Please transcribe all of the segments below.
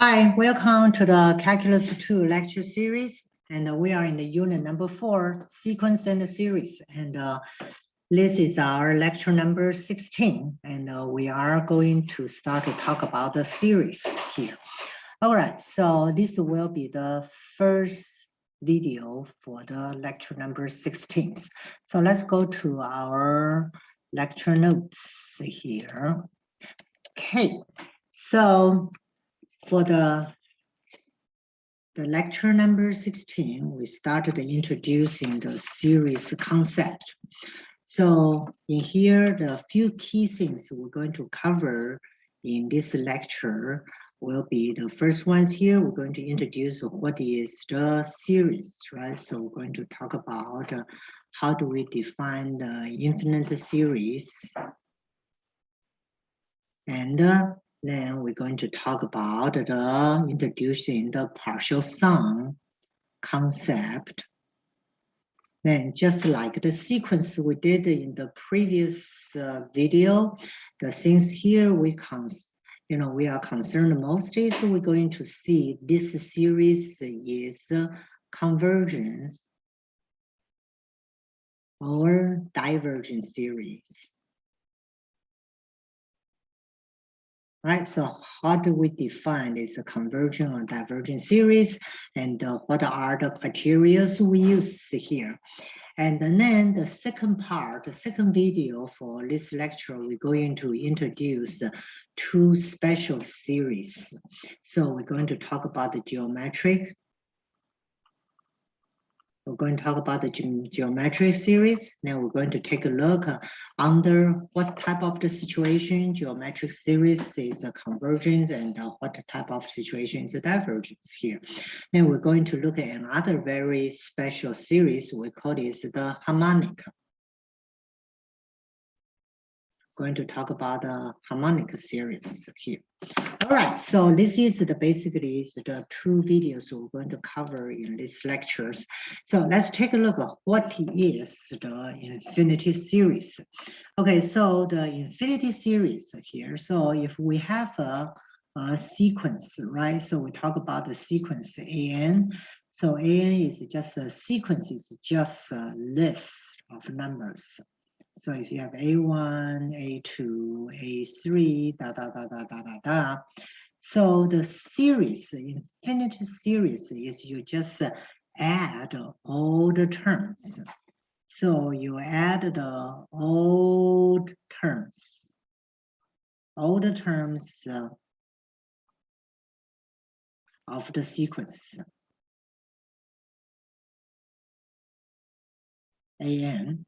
Hi, welcome to the Calculus 2 lecture series. And we are in the unit number 4, sequence and series. And this is our lecture number 16. And we are going to start to talk about the series here. All right, so this will be the first video for the lecture number 16. So let's go to our lecture notes here. Okay, so for the lecture number 16, we started introducing the series concept. So in here, the few key things we're going to cover in this lecture will be the first ones here. We're going to introduce what is the series, right? So we're going to talk about how do we define the infinite series. And then we're going to talk about introducing the partial sum concept. Then just like the sequence we did in the previous video, the things here we are concerned mostly, so we're going to see this series is convergence or divergent series. Right, so how do we define this convergent or divergent series, and what are the criteria we use here? And then the second part, the second video for this lecture, we're going to introduce two special series. So we're going to talk about the geometric. We're going to talk about the geometric series. Now we're going to take a look under what type of the situation geometric series is a convergence and what type of situation is a divergence here. Then we're going to look at another very special series. We call this the harmonic. Going to talk about the harmonic series here. All right, so this is basically the two videos we're going to cover in these lectures. So let's take a look at what is the infinity series. Okay, so the infinity series here. So if we have a sequence, right? So we talk about the sequence AN. So AN is just a sequence, is just a list of numbers. So if you have A1, A2, A3, So the series, infinity series, is you just add all the terms. So you add the old terms of the sequence AN.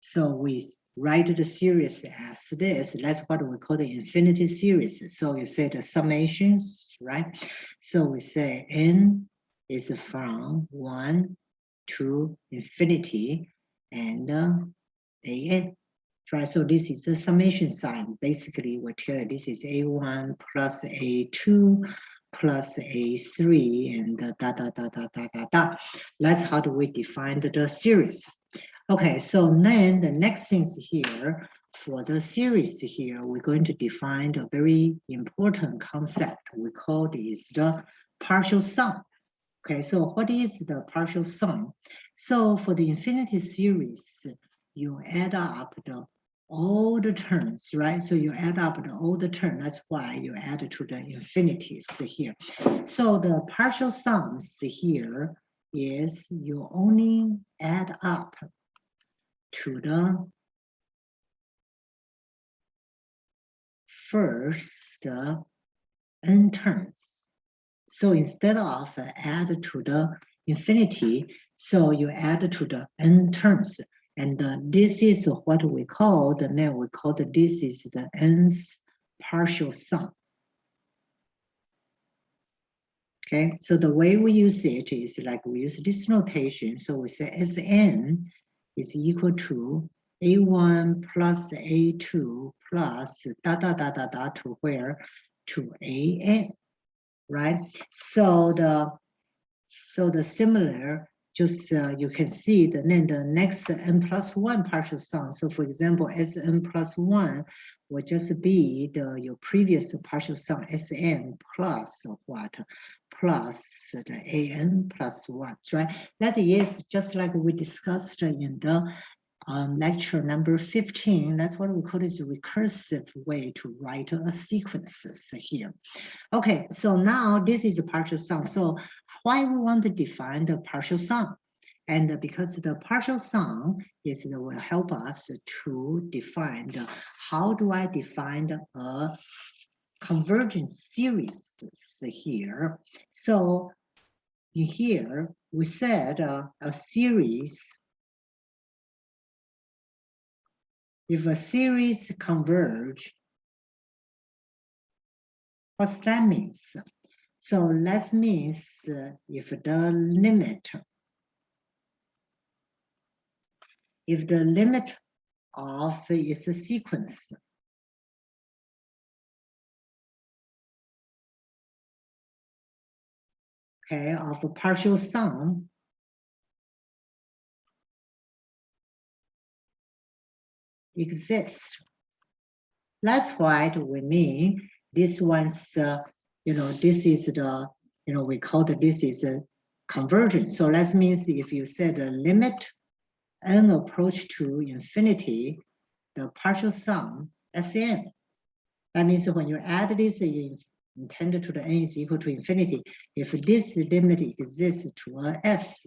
So we write the series as this. That's what we call the infinity series. So you say the summations, right? So we say n is from 1 to infinity and an. Right, so this is the summation sign. Basically, we tell you this is A1 plus A2 plus A3 and . That's how do we define the series. Okay, so then the next things here, for the series here, we're going to define a very important concept. We call this the partial sum. Okay, so what is the partial sum? So for the infinity series, you add up all the terms, right? So you add up all the terms. That's why you add to the infinities here. So the partial sums here is you only add up to the first n terms. So instead of add to the infinity, so you add to the n terms. And this is what we call this is the nth partial sum. Okay, so the way we use it is like we use this notation. So we say Sn is equal to A1 plus A2 plus to where? To AN, right? So the similar, just you can see then the next n plus 1 partial sum. So for example, Sn plus 1 will just be your previous partial sum Sn plus what? Plus the An plus 1, right? That is just like we discussed in the lecture number 15. That's what we call is a recursive way to write a sequences here. Okay, so now this is a partial sum. So why we want to define the partial sum? And because the partial sum is will help us to define how do I define a convergence series here. So in here we said a series. If a series converge, what's that means? So that means if the limit of is a sequence, okay, of a partial sum exists. That's why we mean this one's, this is the, we call this is a convergence. So that means if you set a limit n approach to infinity, the partial sum Sn. That means when you add this intended to the n is equal to infinity, if this limit exists to a s,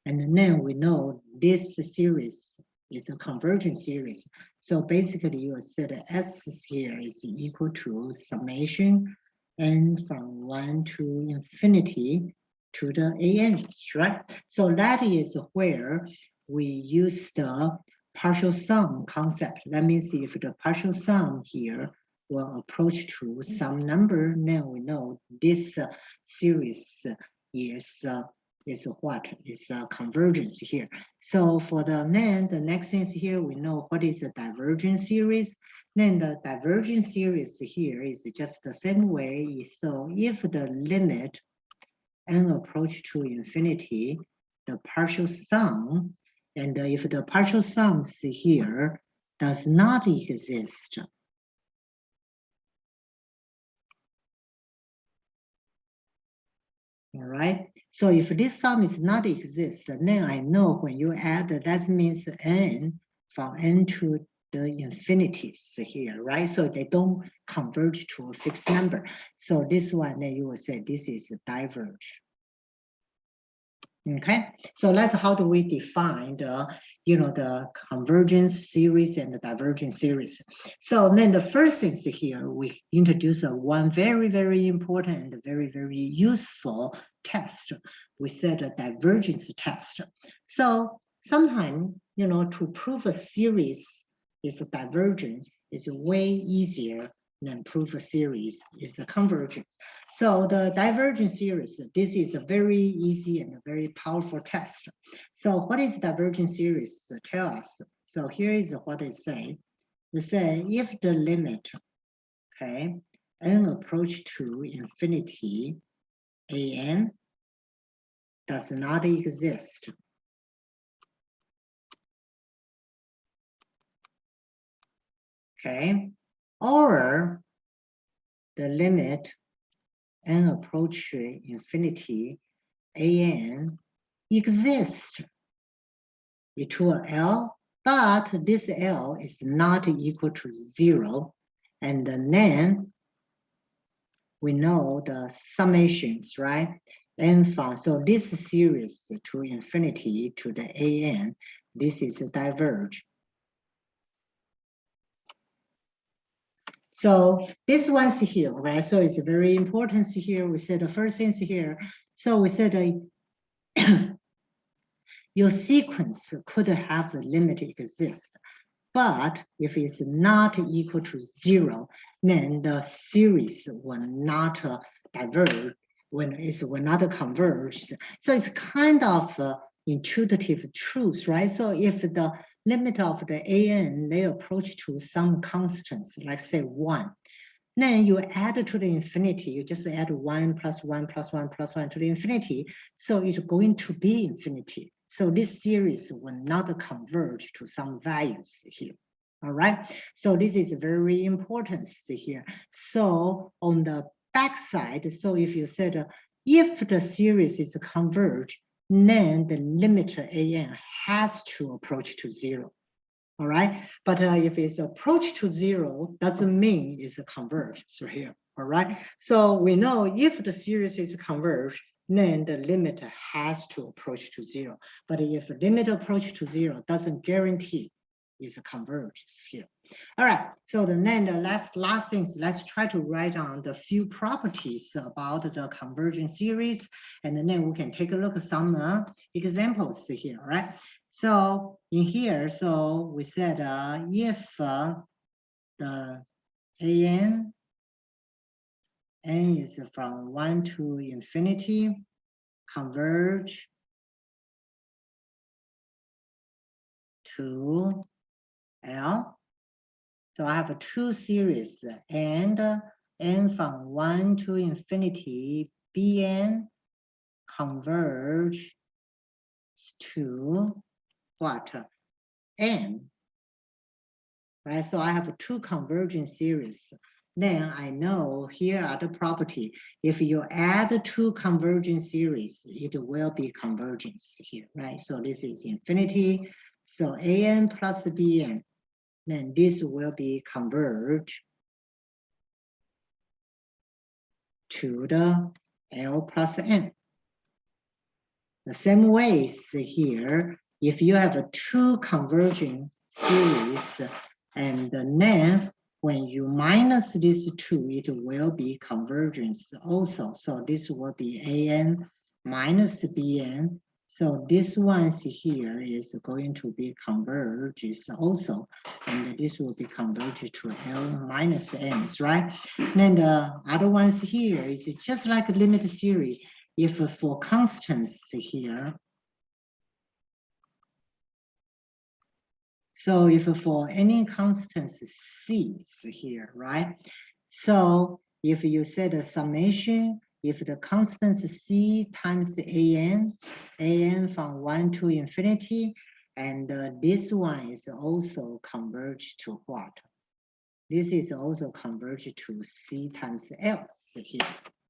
and then we know this series is a convergence series. So basically you will say that S here is equal to summation n from 1 to infinity to the ans, right? So that is where we use the partial sum concept. That means if the partial sum here will approach to some number, then we know this series is what is a convergence here. So for the next thing is here, we know what is a divergent series. Then the divergent series here is just the same way. So if the limit n approach to infinity, the partial sum, and if the partial sums here does not exist, all right. So if this sum is not exist, then I know when you add, that means n from n to the infinities here, right? So they don't converge to a fixed number. So this one, then you will say this is diverge. Okay, so that's how do we define the convergence series and the divergent series. So then the first things here, we introduce one very, very important and very, very useful test. We said a divergence test. So sometimes, to prove a series is a divergent is way easier than prove a series is a convergent. So the divergent series, this is a very easy and a very powerful test. So what is divergent series tell us? So here is what it say. You say if the limit, okay, n approach to infinity, an does not exist. Okay, or the limit n approach to infinity, an exists to L, but this L is not equal to 0. And then we know the summations, right? N from, so this series to infinity to the an, this is a diverge. So this one's here, right? So it's very important here. We said the first thing's here. So we said your sequence could have a limit exist, but if it's not equal to 0, then the series will not diverge when it will not converge. So it's kind of intuitive truth, right? So if the limit of the an, they approach to some constants, like say 1, then you add to the infinity, you just add 1 plus 1 plus 1 plus 1 to the infinity. So it's going to be infinity. So this series will not converge to some values here. All right, so this is very important here. So on the back side, so if you said if the series is converged, then the limit an has to approach to 0. All right, but if it's approach to 0, doesn't mean it's a convergence here. All right, so we know if the series is converged, then the limit has to approach to 0. But if the limit approach to 0, doesn't guarantee it's a convergence here. All right, so then the last things, let's try to write on the few properties about the convergence series, and then we can take a look at some examples here, all right? So in here, so we said if the n is from 1 to infinity, converge to L. So I have two series, and n from 1 to infinity, Bn converge to what? N. Right, so I have two convergence series. Then I know here are the property. If you add two convergence series, it will be convergence here, right? So this is infinity. So an plus bn, then this will be converge to the L plus n. The same way here, if you have a two converging series, and then when you minus these two, it will be convergence also. So this will be an minus bn. So this one here is going to be converged also, and this will be converged to L minus n, right? Then the other ones here is just like a limit series. If for constants here, so if for any constants c's here, right? So if you said a summation, if the constants c times an from 1 to infinity, and this one is also converged to what? This is also converged to c times l here.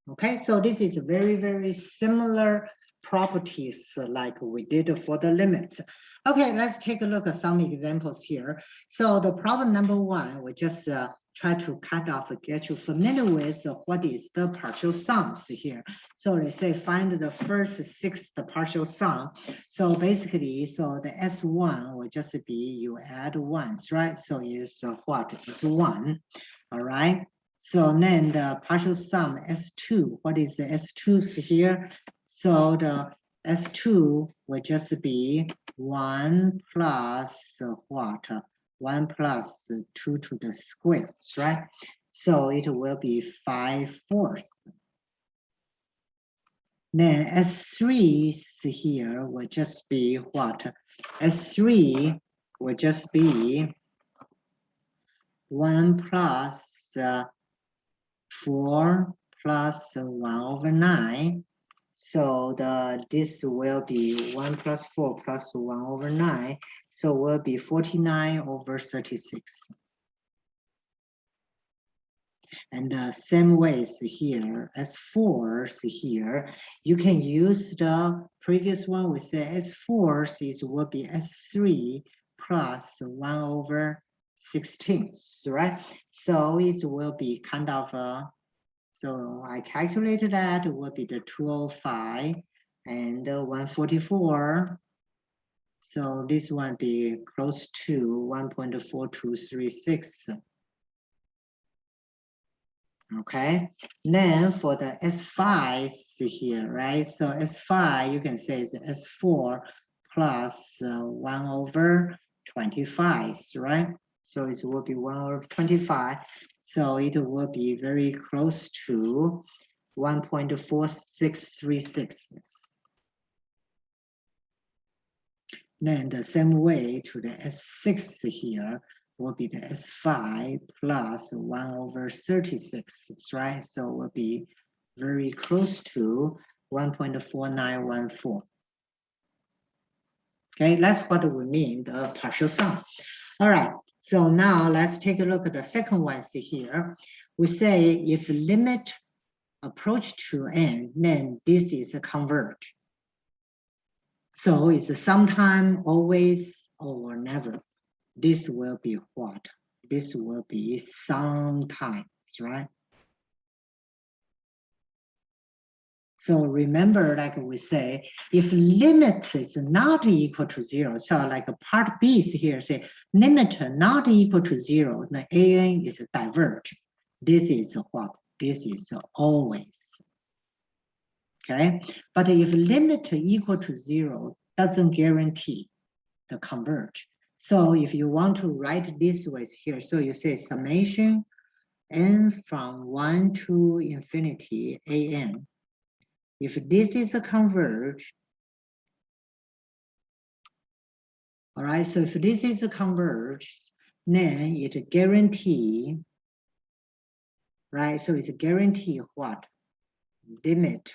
Okay, so this is very, very similar properties like we did for the limit. Okay, let's take a look at some examples here. So the problem number one, we just try to kind of get you familiar with what is the partial sums here. So let's say find the first sixth partial sum. So basically, so the S1 will just be you add ones, right? So it's what is 1, all right? So then the partial sum S2, what is the S2 here? So the S2 will just be 1 plus what? 1 plus 2 to the square, right? So it will be 5/4. Then S3 here will just be what? S3 will just be 1 plus 4 plus 1/9. So this will be 1 plus 4 plus 1/9. So will be 49/36. And the same ways here, S4 here, you can use the previous one. We say S4 will be S3 plus 1/16, right? So it will be kind of so I calculated that it will be the 205 and 144. So this one be close to 1.4236. Okay, then for the S5 here, right? So S5, you can say is S4 plus 1/25, right? So it will be 1/25. So it will be very close to 1.4636. Then the same way to the S6 here will be the S5 plus 1/36, right? So it will be very close to 1.4914. Okay, that's what we mean, the partial sum. All right, So now let's take a look at the second one here. We say if limit approach to n, then this is a converge. So it's sometime, always, or never. This will be what? This will be sometimes, right? So remember, like we say, if limit is not equal to 0, so like a part B is here, say limit not equal to 0, then an is diverge. This is what? This is always. Okay, but if limit equal to 0 doesn't guarantee the converge. So if you want to write this way here, so you say summation n from 1 to infinity an. If this is a converge, all right, so if this is a converge, then it guarantee, right? So it's a guarantee what? Limit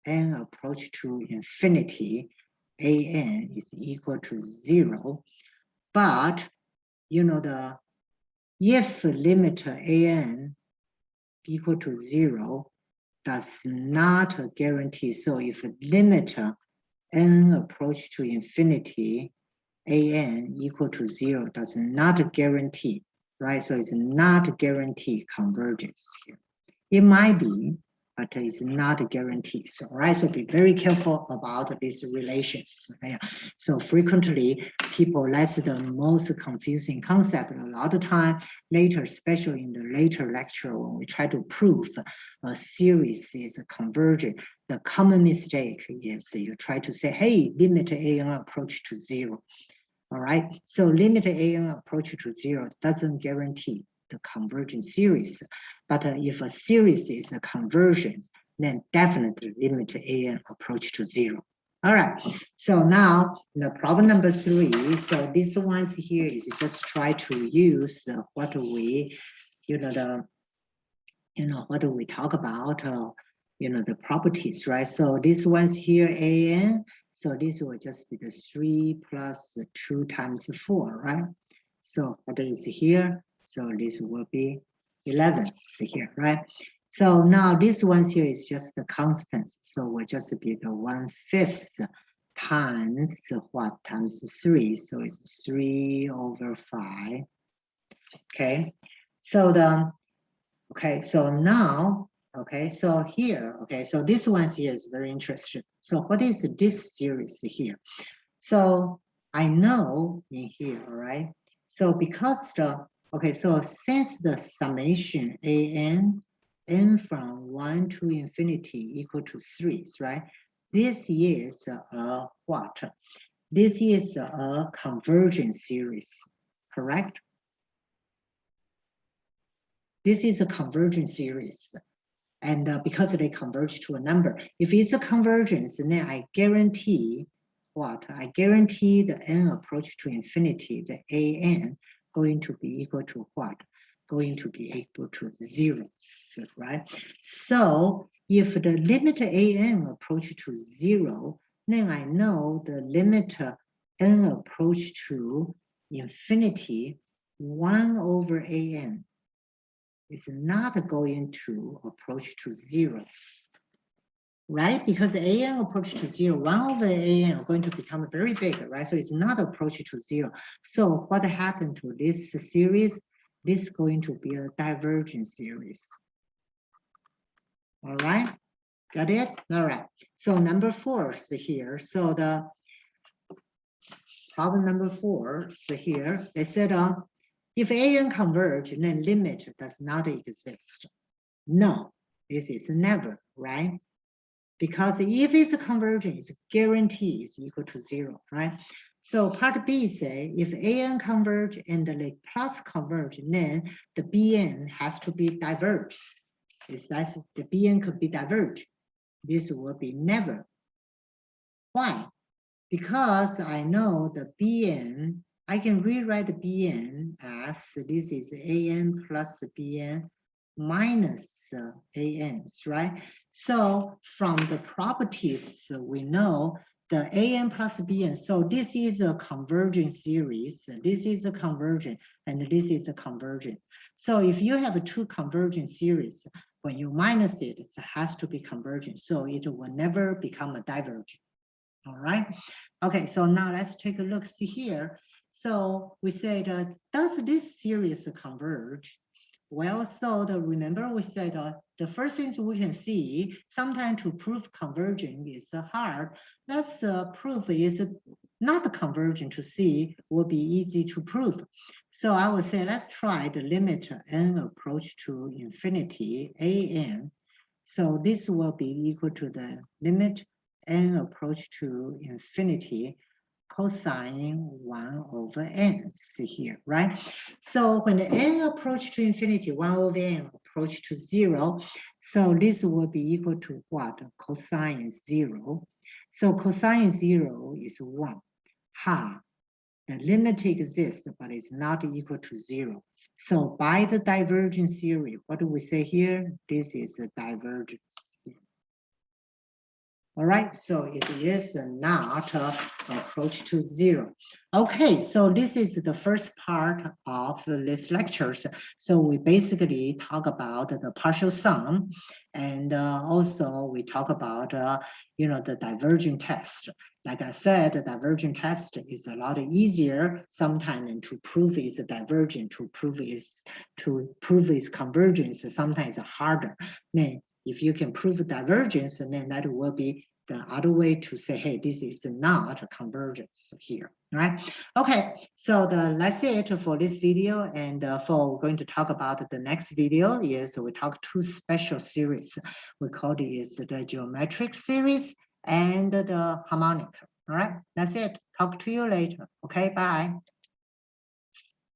n approach to infinity, an is equal to 0. But, you know, if limit an equal to 0 does not guarantee, so if limit n approach to infinity, an equal to 0 does not guarantee, right? So it's not guarantee convergence here. It might be, but it's not a guarantee. So, right? So be very careful about these relations. Yeah. So frequently, people, that's the most confusing concept. A lot of time later, especially in the later lecture, when we try to prove a series is convergent, the common mistake is you try to say, hey, limit an approach to 0. All right, so limit an approach to 0 doesn't guarantee the convergence series, but if a series is a convergence, then definitely limit an approach to 0. All right, so now the problem number 3. So this one's here is just try to use what we, what do we talk about? The properties, right? So this one's here an. So this will just be the 3 plus 2 times 4, right? So what is here? So this will be 11 here, right? So now this one here is just the constants. So will just be the 1/5 times what? Times 3. So it's 3 over 5. Okay. So so now, so here, so this one here is very interesting. So what is this series here? So I know in here, all right? So because so since the summation n from 1 to infinity equal to 3, right? This is a what? This is a convergence series, correct? This is a convergence series. And because they converge to a number, if it's a convergence, then I guarantee what? I guarantee the n approach to infinity, the an, going to be equal to what? Going to be equal to 0, right? So if the limit an approach to 0, then I know the limit n approach to infinity 1 over an is not going to approach to 0, right? Because an approach to 0, 1 over an are going to become very big, right? So it's not approaching to 0. So what happened to this series? This is going to be a divergent series. All right, got it? All right, so number 4 is here. So the problem number 4 is here. They said, if an converge, then limit does not exist. No, this is never, right? Because if it's a convergence, guarantee is equal to 0, right? So part B say if an converge and the Laplace converge, then the Bn has to be diverged. Is that the Bn could be diverged? This will be never. Why? Because I know the Bn, I can rewrite the Bn as this is an plus Bn minus ans, right? So from the properties, we know the AN plus BN. So this is a convergence series. This is a convergent, and this is a convergent. So if you have two convergent series, when you minus it, it has to be convergent. So it will never become a divergent. All right. Okay, so now let's take a look. See here. So we said, does this series converge? Well, so remember we said the first things we can see, sometimes to prove convergent is hard. Let's prove is not convergent to see will be easy to prove. So I would say let's try the limit n approach to infinity an. So this will be equal to the limit n approach to infinity cosine 1 over n, see here, right? So when the n approach to infinity, 1 over n approach to 0, so this will be equal to what? Cosine 0. So cosine 0 is 1. Ha, the limit exists, but it's not equal to 0. So by the divergence theory, what do we say here? This is a divergence. All right, so it is not approach to 0. Okay, so this is the first part of this lectures. So we basically talk about the partial sum, and also we talk about the divergent test. Like I said, the divergent test is a lot easier sometimes to prove it's divergent, to prove its convergence. Sometimes harder. Then if you can prove divergence, then that will be the other way to say, hey, this is not a convergence here, right? Okay, so that's it for this video. And for we're going to talk about the next video is we talk two special series. We call it is the geometric series and the harmonic. All right, that's it. Talk to you later. Okay, bye.